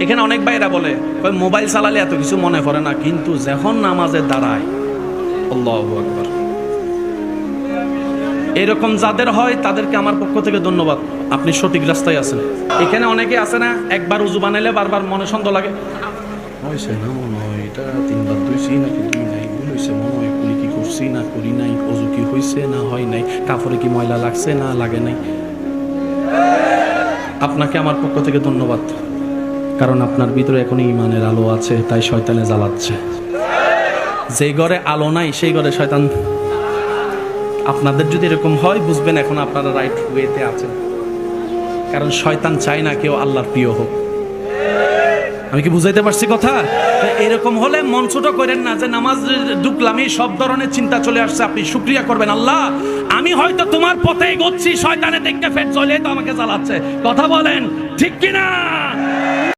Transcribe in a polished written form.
এখানে অনেক ভাইরা বলে মোবাইল চালালে এত কিছু মনে পড়ে না, কিন্তু যখন নামাজে দাঁড়ায় আল্লাহু আকবার, এরকম যাদের হয় তাদেরকে আমার পক্ষ থেকে ধন্যবাদ, আপনি সঠিক রাস্তায় আছেন। এখানে অনেকে আছে না, একবার উজু বানাইলে বারবার মনে সন্দেহ লাগে, হয়েছে না মনে হয় এটা 3 বার ধুইছি নাকি দুই নাই, ভুল হয়েছে মনে হয়, করি কি করছি না করি নাই, অজু কি হয়েছে না হয় নাই, কাপড়ে কি ময়লা লাগছে না লাগে নাই। আপনাকে আমার পক্ষ থেকে ধন্যবাদ, কারণ আপনার ভিতরে এখন ঈমানের আলো আছে, তাই শয়তানে জ্বালাচ্ছে। যেই ঘরে আলো নাই সেই ঘরে শয়তান। আপনাদের যদি এরকম হয় বুঝবেন এখন আপনারা রাইট ওয়েতে আছেন, কারণ শয়তান চায় না কেউ আল্লাহর প্রিয় হোক। আমি কি বুঝাইতে পারছি কথা? এরকম হলে মন ছোট করেন না যে নামাজ ঢুকলাম এই সব ধরনের চিন্তা চলে আসছে। আপনি শুকরিয়া করবেন, আল্লাহ আমি হয়তো তোমার পথে এগোচ্ছি, শয়তানে দেখতে ফের চলে তো আমাকে জ্বালাচ্ছে। কথা বলেন ঠিক কিনা?